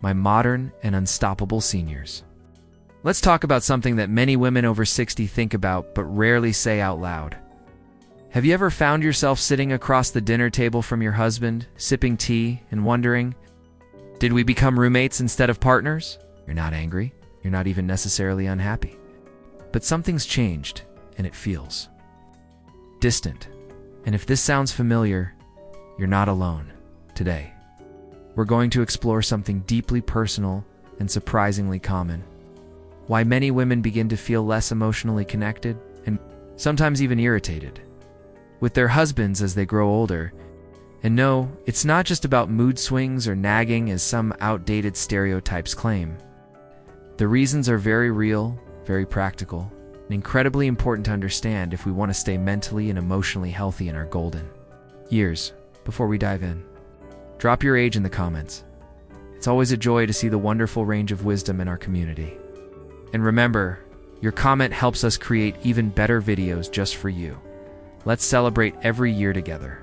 my modern and unstoppable seniors. Let's talk about something that many women over 60 think about but rarely say out loud. Have you ever found yourself sitting across the dinner table from your husband, sipping tea, and wondering, did we become roommates instead of partners? You're not angry. You're not even necessarily unhappy. But something's changed, and it feels distant. And if this sounds familiar, you're not alone. Today, we're going to explore something deeply personal and surprisingly common. Why many women begin to feel less emotionally connected and sometimes even irritated with their husbands as they grow older. And no, it's not just about mood swings or nagging as some outdated stereotypes claim. The reasons are very real, very practical, and incredibly important to understand if we want to stay mentally and emotionally healthy in our golden years. Before we dive in, drop your age in the comments. It's always a joy to see the wonderful range of wisdom in our community. And remember, your comment helps us create even better videos just for you. Let's celebrate every year together.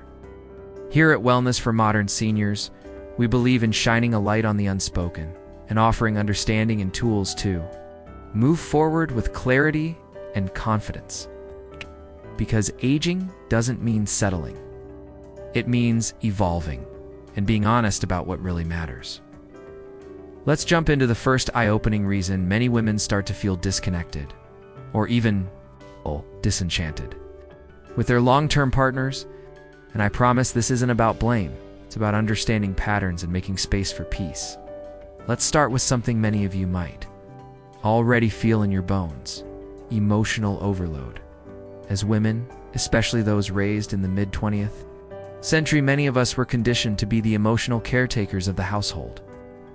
Here at Wellness for Modern Seniors, we believe in shining a light on the unspoken and offering understanding and tools to move forward with clarity and confidence. Because aging doesn't mean settling. It means evolving and being honest about what really matters. Let's jump into the first eye-opening reason many women start to feel disconnected, or even disenchanted, with their long-term partners. And I promise this isn't about blame. It's about understanding patterns and making space for peace. Let's start with something many of you might already feel in your bones: emotional overload. As women, especially those raised in the mid-20th century, many of us were conditioned to be the emotional caretakers of the household.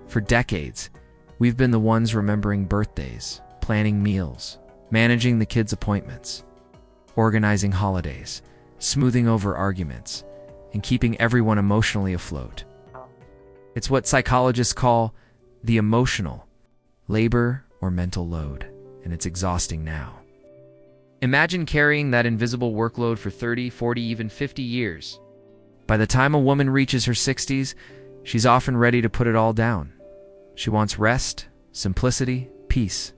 For decades, we've been the ones remembering birthdays, planning meals, managing the kids' appointments, organizing holidays, smoothing over arguments, and keeping everyone emotionally afloat. It's what psychologists call the emotional labor or mental load, and it's exhausting now. Imagine carrying that invisible workload for 30, 40, even 50 years. By the time a woman reaches her 60s, she's often ready to put it all down. She wants rest, simplicity, peace.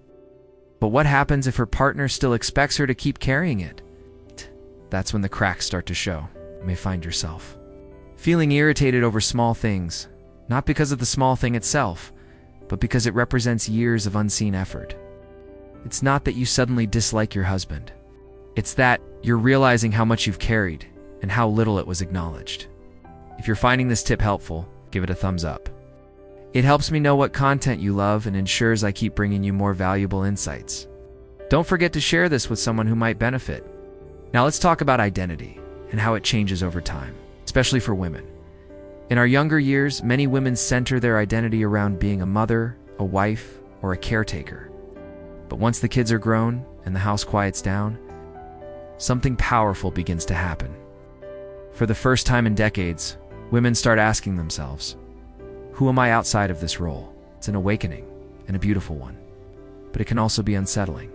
But what happens if her partner still expects her to keep carrying it? That's when the cracks start to show. You may find yourself feeling irritated over small things, not because of the small thing itself, but because it represents years of unseen effort. It's not that you suddenly dislike your husband. It's that you're realizing how much you've carried and how little it was acknowledged. If you're finding this tip helpful, give it a thumbs up. It helps me know what content you love and ensures I keep bringing you more valuable insights. Don't forget to share this with someone who might benefit. Now let's talk about identity and how it changes over time, especially for women. In our younger years, many women center their identity around being a mother, a wife, or a caretaker. But once the kids are grown and the house quiets down, something powerful begins to happen. For the first time in decades, women start asking themselves, who am I outside of this role? It's an awakening, and a beautiful one. But it can also be unsettling.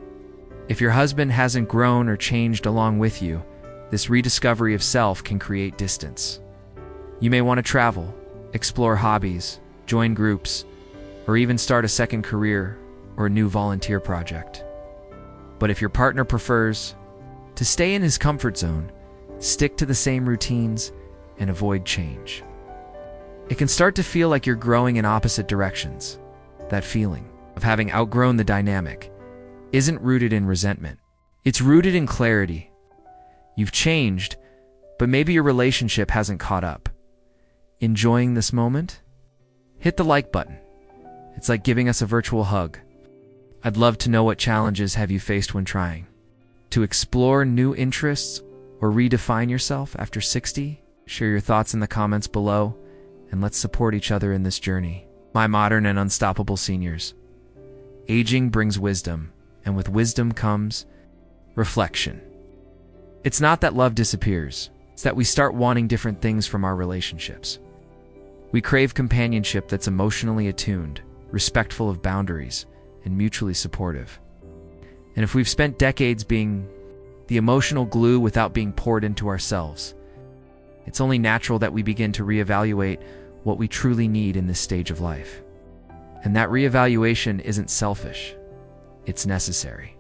If your husband hasn't grown or changed along with you, this rediscovery of self can create distance. You may want to travel, explore hobbies, join groups, or even start a second career or a new volunteer project. But if your partner prefers to stay in his comfort zone, stick to the same routines, and avoid change, it can start to feel like you're growing in opposite directions. That feeling of having outgrown the dynamic isn't rooted in resentment. It's rooted in clarity. You've changed, but maybe your relationship hasn't caught up. Enjoying this moment? Hit the like button. It's like giving us a virtual hug. I'd love to know what challenges have you faced when trying to explore new interests or redefine yourself after 60? Share your thoughts in the comments below, and let's support each other in this journey. My modern and unstoppable seniors. Aging brings wisdom, and with wisdom comes reflection. It's not that love disappears. It's that we start wanting different things from our relationships. We crave companionship that's emotionally attuned, respectful of boundaries, and mutually supportive. And if we've spent decades being the emotional glue without being poured into ourselves, it's only natural that we begin to reevaluate what we truly need in this stage of life. And that reevaluation isn't selfish. It's necessary.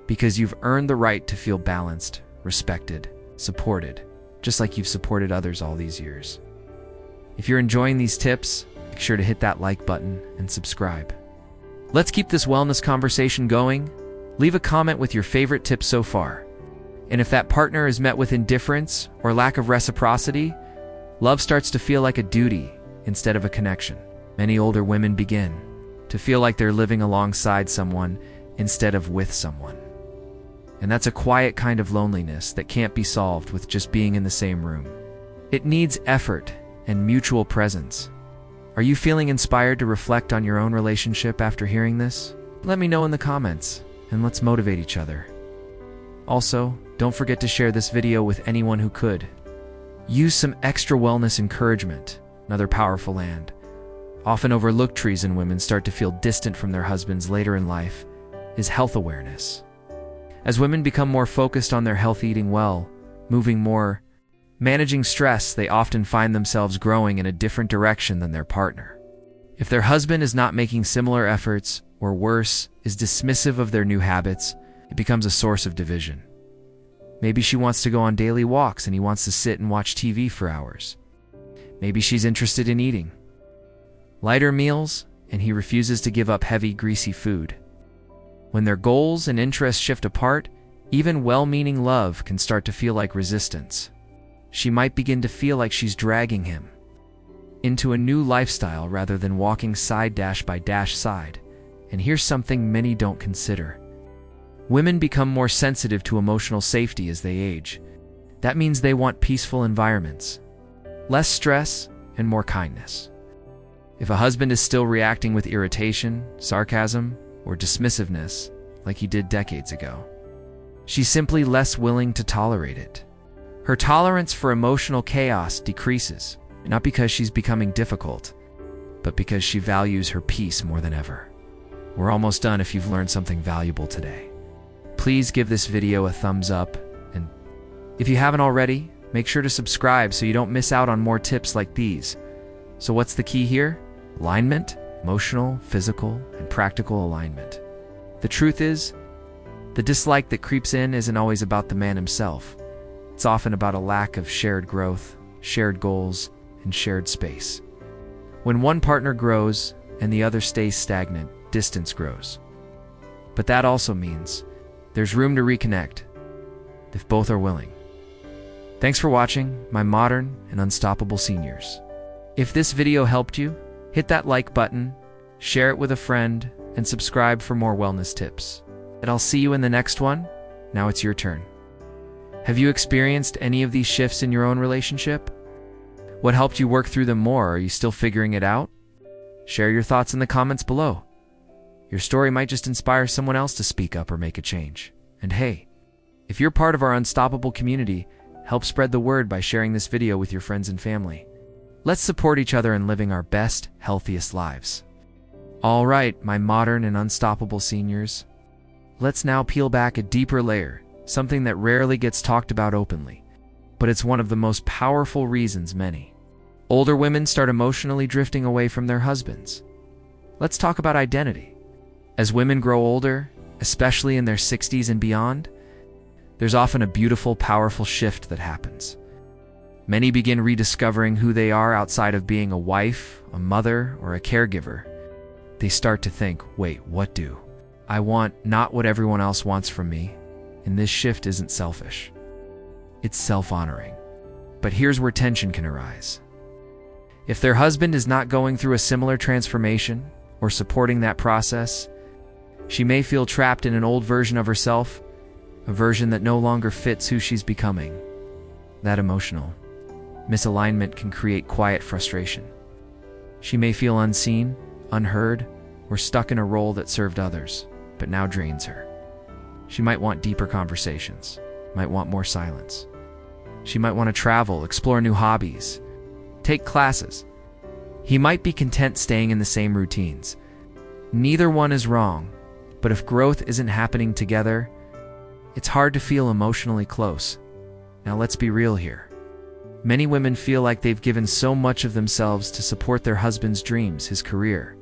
Because you've earned the right to feel balanced, respected, supported, just like you've supported others all these years. If you're enjoying these tips, make sure to hit that like button and subscribe. Let's keep this wellness conversation going. Leave a comment with your favorite tips so far. And if that partner is met with indifference or lack of reciprocity, love starts to feel like a duty instead of a connection. Many older women begin to feel like they're living alongside someone instead of with someone. And that's a quiet kind of loneliness that can't be solved with just being in the same room. It needs effort and mutual presence. Are you feeling inspired to reflect on your own relationship after hearing this? Let me know in the comments, and let's motivate each other. Also, don't forget to share this video with anyone who could. Use some extra wellness encouragement, another powerful and often overlooked reason women start to feel distant from their husbands later in life is health awareness. As women become more focused on their health, eating well, moving more, managing stress, they often find themselves growing in a different direction than their partner. If their husband is not making similar efforts, or worse, is dismissive of their new habits, it becomes a source of division. Maybe she wants to go on daily walks and he wants to sit and watch TV for hours. Maybe she's interested in eating lighter meals and he refuses to give up heavy, greasy food. When their goals and interests shift apart, even well-meaning love can start to feel like resistance. She might begin to feel like she's dragging him into a new lifestyle rather than walking side by side. And here's something many don't consider. Women become more sensitive to emotional safety as they age. That means they want peaceful environments, less stress, and more kindness. If a husband is still reacting with irritation, sarcasm, or dismissiveness, like he did decades ago, she's simply less willing to tolerate it. Her tolerance for emotional chaos decreases, not because she's becoming difficult, but because she values her peace more than ever. We're almost done. If you've learned something valuable today, please give this video a thumbs up, and if you haven't already, make sure to subscribe so you don't miss out on more tips like these. So what's the key here? Alignment. Emotional, physical, and practical alignment. The truth is, the dislike that creeps in isn't always about the man himself. It's often about a lack of shared growth, shared goals, and shared space. When one partner grows and the other stays stagnant, distance grows. But that also means there's room to reconnect, if both are willing. Thanks for watching, my modern and unstoppable seniors. If this video helped you, hit that like button, share it with a friend, and subscribe for more wellness tips. And I'll see you in the next one. Now it's your turn. Have you experienced any of these shifts in your own relationship? What helped you work through them more? Are you still figuring it out? Share your thoughts in the comments below. Your story might just inspire someone else to speak up or make a change. And hey, if you're part of our unstoppable community, help spread the word by sharing this video with your friends and family. Let's support each other in living our best, healthiest lives. All right, my modern and unstoppable seniors. Let's now peel back a deeper layer, something that rarely gets talked about openly, but it's one of the most powerful reasons many older women start emotionally drifting away from their husbands. Let's talk about identity. As women grow older, especially in their 60s and beyond, there's often a beautiful, powerful shift that happens. Many begin rediscovering who they are outside of being a wife, a mother, or a caregiver. They start to think, wait, what do I want? Not what everyone else wants from me. And this shift isn't selfish. It's self-honoring. But here's where tension can arise. If their husband is not going through a similar transformation or supporting that process, she may feel trapped in an old version of herself, a version that no longer fits who she's becoming. That emotional misalignment can create quiet frustration. She may feel unseen, unheard, or stuck in a role that served others, but now drains her. She might want deeper conversations, might want more silence. She might want to travel, explore new hobbies, take classes. He might be content staying in the same routines. Neither one is wrong, but if growth isn't happening together, it's hard to feel emotionally close. Now let's be real here. Many women feel like they've given so much of themselves to support their husband's dreams, his career,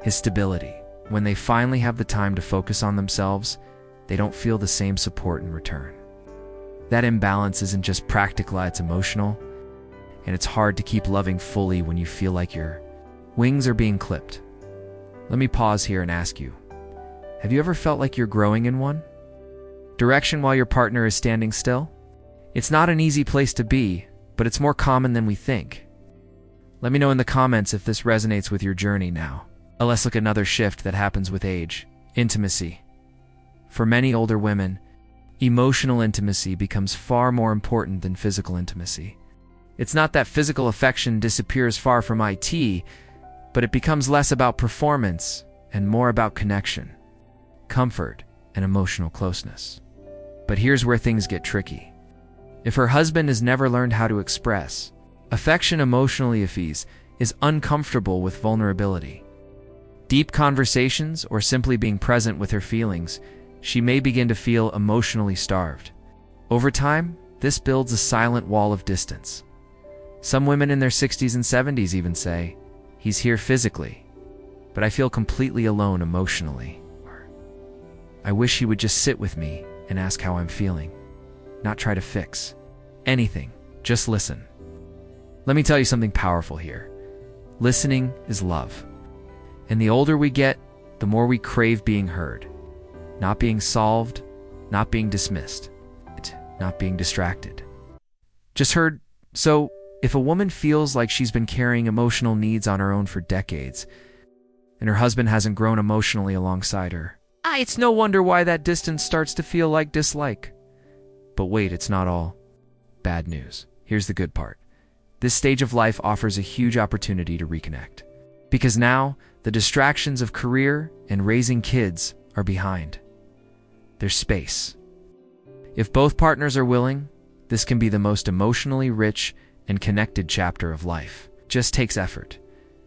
his stability. When they finally have the time to focus on themselves, they don't feel the same support in return. That imbalance isn't just practical, it's emotional, and it's hard to keep loving fully when you feel like your wings are being clipped. Let me pause here and ask you, have you ever felt like you're growing in one direction while your partner is standing still? It's not an easy place to be, but it's more common than we think. Let me know in the comments if this resonates with your journey now. Let's look at another shift that happens with age: intimacy. For many older women, emotional intimacy becomes far more important than physical intimacy. It's not that physical affection disappears far from it, but it becomes less about performance and more about connection, comfort, and emotional closeness. But here's where things get tricky. If her husband has never learned how to express affection emotionally, if he is uncomfortable with vulnerability, deep conversations, or simply being present with her feelings, she may begin to feel emotionally starved. Over time, this builds a silent wall of distance. Some women in their 60s and 70s even say, "He's here physically, but I feel completely alone emotionally." Or, "I wish he would just sit with me and ask how I'm feeling, not try to fix anything, just listen." Let me tell you something powerful here. Listening is love. And the older we get, the more we crave being heard. Not being solved, not being dismissed, not being distracted. Just heard. So, if a woman feels like she's been carrying emotional needs on her own for decades, and her husband hasn't grown emotionally alongside her, it's no wonder why that distance starts to feel like dislike. But wait, it's not all bad news. Here's the good part. This stage of life offers a huge opportunity to reconnect. Because now, the distractions of career and raising kids are behind. There's space. If both partners are willing, this can be the most emotionally rich and connected chapter of life. Just takes effort,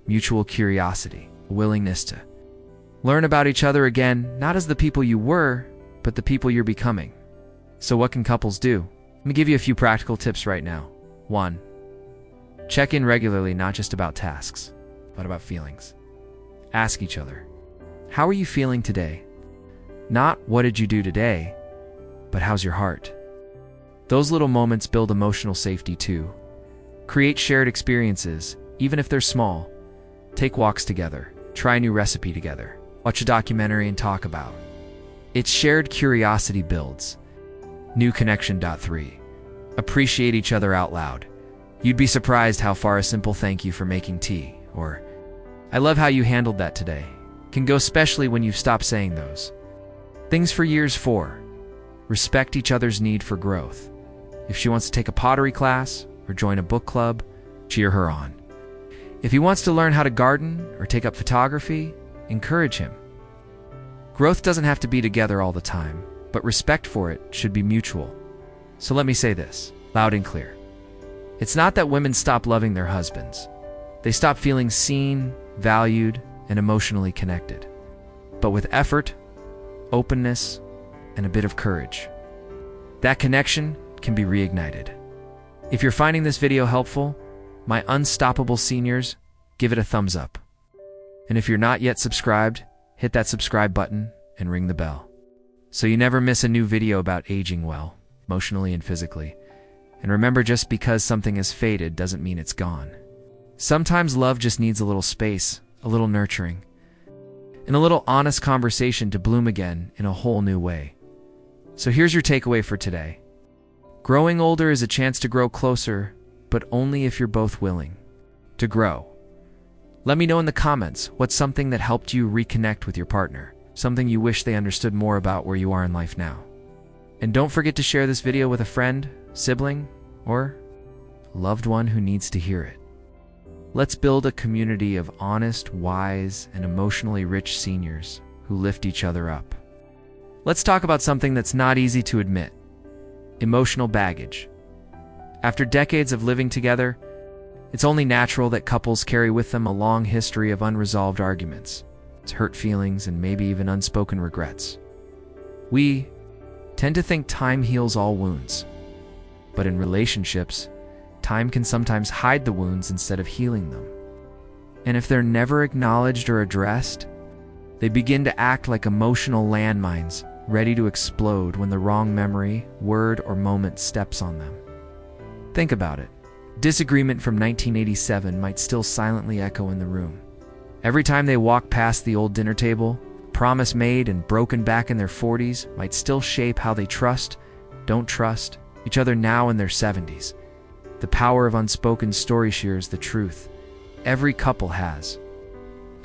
mutual curiosity, a willingness to learn about each other again, not as the people you were, but the people you're becoming. So what can couples do? Let me give you a few practical tips right now. 1. Check in regularly, not just about tasks, but about feelings. Ask each other, how are you feeling today? Not what did you do today, but how's your heart? Those little moments build emotional safety too. Create shared experiences, even if they're small. Take walks together, try a new recipe together, watch a documentary and talk about. It's shared curiosity builds. New connection. 3. Appreciate each other out loud. You'd be surprised how far a simple "thank you for making tea" or "I love how you handled that today" can go, especially when you've stopped saying those things for years. 4. Respect each other's need for growth. If she wants to take a pottery class or join a book club, cheer her on. If he wants to learn how to garden or take up photography, encourage him. Growth doesn't have to be together all the time, but respect for it should be mutual. So let me say this, loud and clear. It's not that women stop loving their husbands. They stop feeling seen, valued, and emotionally connected. But with effort, openness, and a bit of courage, that connection can be reignited. If you're finding this video helpful, my unstoppable seniors, give it a thumbs up. And if you're not yet subscribed, hit that subscribe button and ring the bell, so you never miss a new video about aging well, emotionally and physically. And remember, just because something has faded doesn't mean it's gone. Sometimes love just needs a little space, a little nurturing, and a little honest conversation to bloom again in a whole new way. So here's your takeaway for today. Growing older is a chance to grow closer, but only if you're both willing to grow. Let me know in the comments what's something that helped you reconnect with your partner, something you wish they understood more about where you are in life now. And don't forget to share this video with a friend, sibling, or loved one who needs to hear it. Let's build a community of honest, wise, and emotionally rich seniors who lift each other up. Let's talk about something that's not easy to admit: emotional baggage. After decades of living together, it's only natural that couples carry with them a long history of unresolved arguments, hurt feelings, and maybe even unspoken regrets. We tend to think time heals all wounds, but in relationships, time can sometimes hide the wounds instead of healing them. And if they're never acknowledged or addressed, they begin to act like emotional landmines, ready to explode when the wrong memory, word, or moment steps on them. Think about it. Disagreement from 1987 might still silently echo in the room. Every time they walk past the old dinner table, promise made and broken back in their 40s might still shape how they trust, don't trust, each other now in their 70s. The power of unspoken story shares the truth. Every couple has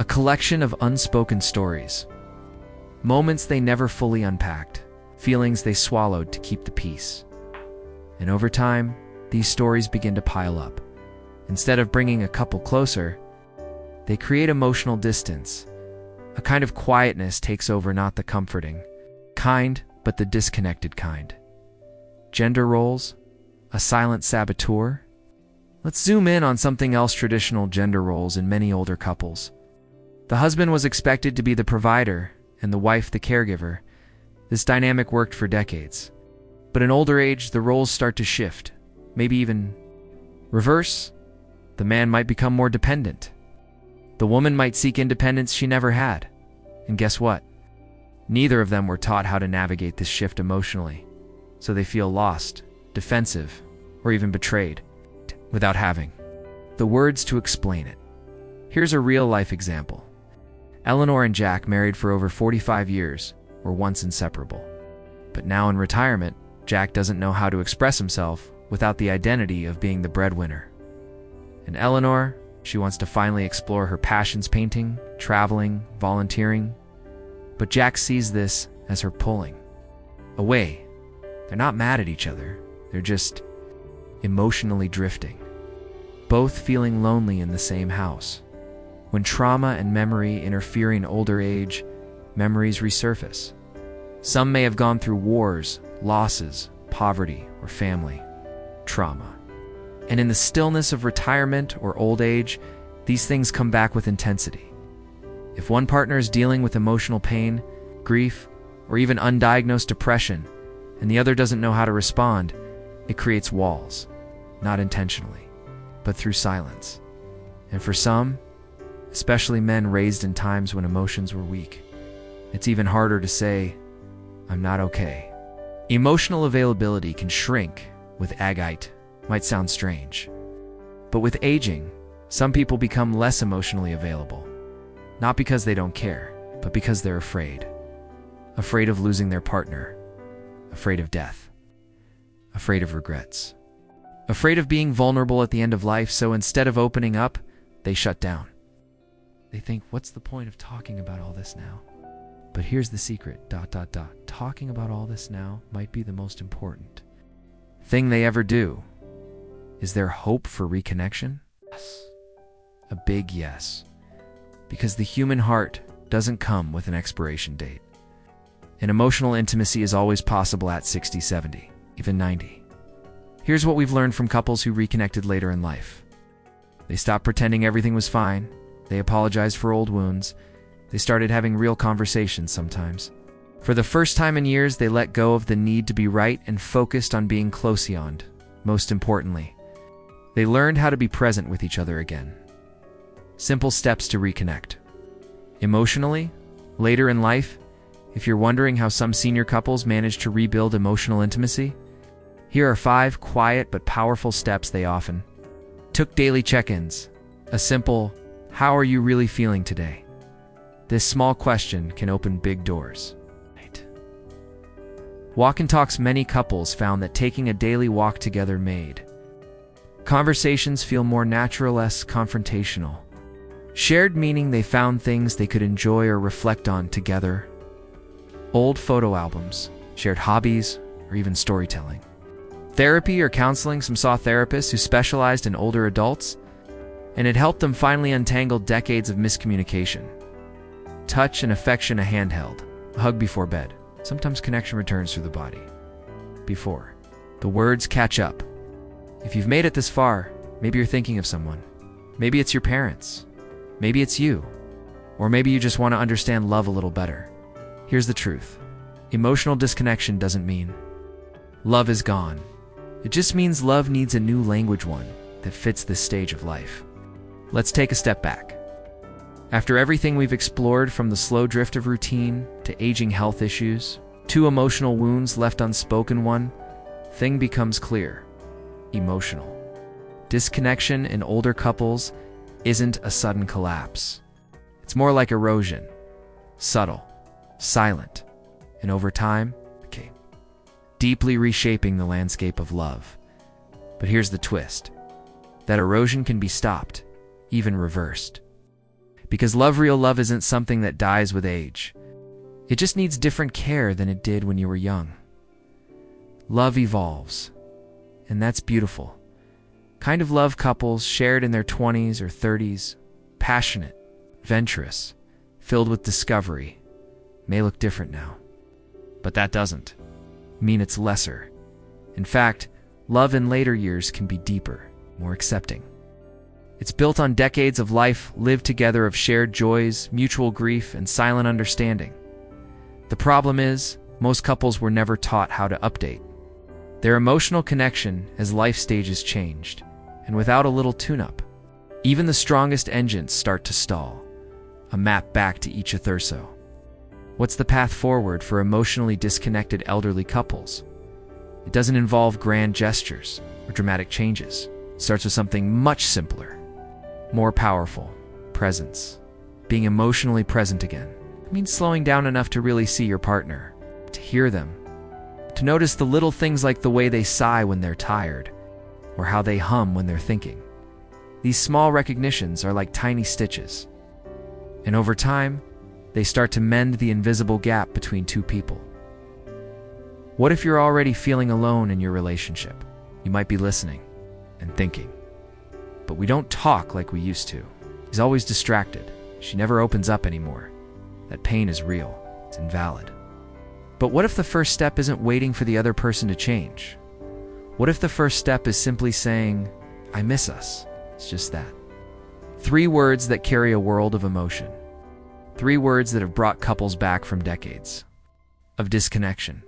a collection of unspoken stories. Moments they never fully unpacked, feelings they swallowed to keep the peace. And over time, these stories begin to pile up. Instead of bringing a couple closer, they create emotional distance. A kind of quietness takes over, not the comforting kind, but the disconnected kind. Gender roles? A silent saboteur? Let's zoom in on something else: traditional gender roles in many older couples. The husband was expected to be the provider and the wife the caregiver. This dynamic worked for decades. But in older age, the roles start to shift, maybe even reverse. The man might become more dependent. The woman might seek independence she never had. And guess what? Neither of them were taught how to navigate this shift emotionally, so they feel lost, defensive, or even betrayed, without having the words to explain it. Here's a real-life example. Eleanor and Jack, married for over 45 years, were once inseparable. But now in retirement, Jack doesn't know how to express himself without the identity of being the breadwinner. And Eleanor, she wants to finally explore her passions: painting, traveling, volunteering. But Jack sees this as her pulling away. They're not mad at each other. They're just emotionally drifting, both feeling lonely in the same house. When trauma and memory interfere in older age, memories resurface. Some may have gone through wars, losses, poverty, or family trauma. And in the stillness of retirement or old age, these things come back with intensity. If one partner is dealing with emotional pain, grief, or even undiagnosed depression, and the other doesn't know how to respond, it creates walls, not intentionally, but through silence. And for some, especially men raised in times when emotions were weak, it's even harder to say, "I'm not okay." Emotional availability can shrink with agite. Might sound strange. But with aging, some people become less emotionally available. Not because they don't care, but because they're afraid. Afraid of losing their partner. Afraid of death. Afraid of regrets. Afraid of being vulnerable at the end of life, so instead of opening up, they shut down. They think, what's the point of talking about all this now? But here's the secret, ... Talking about all this now might be the most important thing they ever do. Is there hope for reconnection? Yes. A big yes. Because the human heart doesn't come with an expiration date. And emotional intimacy is always possible at 60, 70, even 90. Here's what we've learned from couples who reconnected later in life. They stopped pretending everything was fine. They apologized for old wounds. They started having real conversations sometimes. For the first time in years, they let go of the need to be right and focused on being close beyond. Most importantly, they learned how to be present with each other again. Simple steps to reconnect. Emotionally, later in life, if you're wondering how some senior couples manage to rebuild emotional intimacy, here are 5 quiet but powerful steps they often took. Daily check-ins. A simple, "How are you really feeling today?" This small question can open big doors. Walk and talks. Many couples found that taking a daily walk together made conversations feel more natural, less confrontational. Shared meaning. They found things they could enjoy or reflect on together. Old photo albums, shared hobbies, or even storytelling. Therapy or counseling. Some saw therapists who specialized in older adults, and it helped them finally untangle decades of miscommunication. Touch and affection. A handheld, a hug before bed. Sometimes connection returns through the body. Before the words catch up. If you've made it this far, maybe you're thinking of someone. Maybe it's your parents. Maybe it's you. Or maybe you just want to understand love a little better. Here's the truth. Emotional disconnection doesn't mean love is gone. It just means love needs a new language, one that fits this stage of life. Let's take a step back. After everything we've explored, from the slow drift of routine to aging health issues, two emotional wounds left unspoken, one thing becomes clear: emotional disconnection in older couples isn't a sudden collapse. It's more like erosion, subtle, silent, and over time, deeply reshaping the landscape of love. But here's the twist: that erosion can be stopped, even reversed. Because real love isn't something that dies with age. It just needs different care than it did when you were young. Love evolves, and that's beautiful. Kind of love couples shared in their 20s or 30s, passionate, adventurous, filled with discovery, may look different now. But that doesn't mean it's lesser. In fact, love in later years can be deeper, more accepting. It's built on decades of life lived together, of shared joys, mutual grief, and silent understanding. The problem is, most couples were never taught how to update their emotional connection as life stages changed, and without a little tune-up, even the strongest engines start to stall. A map back to each thurso. What's the path forward for emotionally disconnected elderly couples? It doesn't involve grand gestures or dramatic changes. It starts with something much simpler, more powerful: presence. Being emotionally present again. It means slowing down enough to really see your partner, to hear them, to notice the little things like the way they sigh when they're tired, or how they hum when they're thinking. These small recognitions are like tiny stitches, and over time, they start to mend the invisible gap between two people. What if you're already feeling alone in your relationship? You might be listening and thinking, but we don't talk like we used to. He's always distracted. She never opens up anymore. That pain is real. It's invalid. But what if the first step isn't waiting for the other person to change? What if the first step is simply saying, "I miss us"? It's just that. 3 words that carry a world of emotion. 3 words that have brought couples back from decades of disconnection.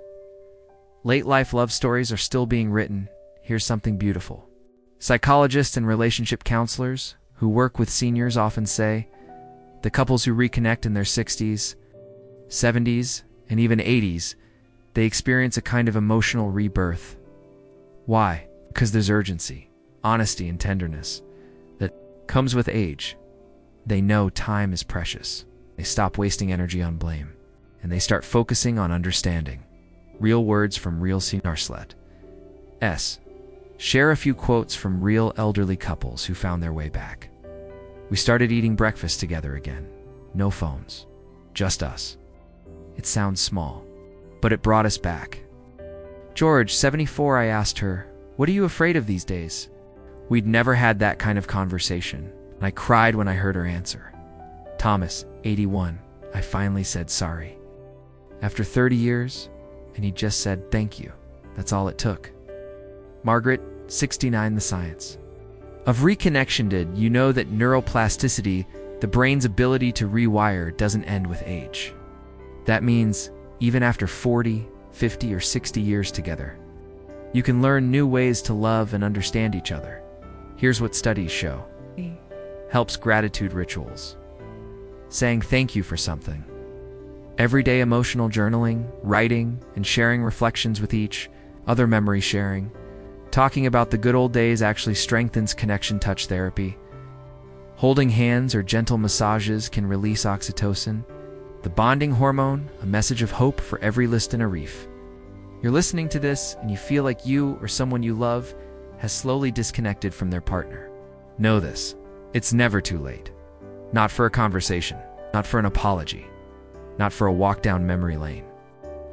Late life love stories are still being written. Here's something beautiful. Psychologists and relationship counselors who work with seniors often say the couples who reconnect in their 60s, 70s, and even 80s, they experience a kind of emotional rebirth. Why? Because there's urgency, honesty, and tenderness that comes with age. They know time is precious. They stop wasting energy on blame, and they start focusing on understanding. Real words from real seniors. Share a few quotes from real elderly couples who found their way back. We started eating breakfast together again. No phones. Just us. It sounds small, but it brought us back. George, 74, I asked her, "What are you afraid of these days?" We'd never had that kind of conversation, and I cried when I heard her answer. Thomas, 81, I finally said sorry. After 30 years, and he just said thank you. That's all it took. Margaret, 69, the science of reconnection. Did you know that neuroplasticity, the brain's ability to rewire, doesn't end with age? That means even after 40, 50, or 60 years together, you can learn new ways to love and understand each other. Here's what studies show. Helps gratitude rituals. Saying thank you for something. Everyday emotional journaling, writing, and sharing reflections with each other. Memory sharing. Talking about the good old days actually strengthens connection. Touch therapy. Holding hands or gentle massages can release oxytocin, the bonding hormone, a message of hope for every listener. Reef. You're listening to this and you feel like you or someone you love has slowly disconnected from their partner. Know this. It's never too late. Not for a conversation, not for an apology, not for a walk down memory lane,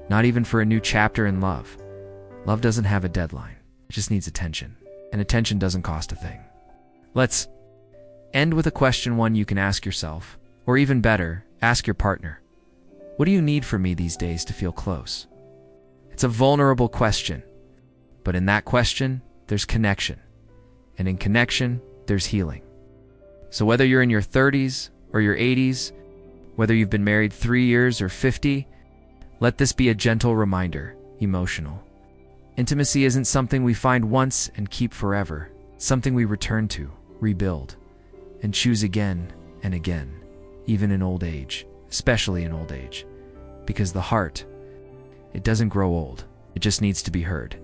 not even for a new chapter in love. Love doesn't have a deadline. It just needs attention, and attention doesn't cost a thing. Let's end with a question, one you can ask yourself, or even better, ask your partner. What do you need from me these days to feel close? It's a vulnerable question, but in that question, there's connection, and in connection, there's healing. So whether you're in your 30s or your 80s, whether you've been married 3 years or 50, let this be a gentle reminder: emotional intimacy isn't something we find once and keep forever. It's something we return to, rebuild, and choose again and again. even in old age, especially in old age. Because the heart, it doesn't grow old, it just needs to be heard.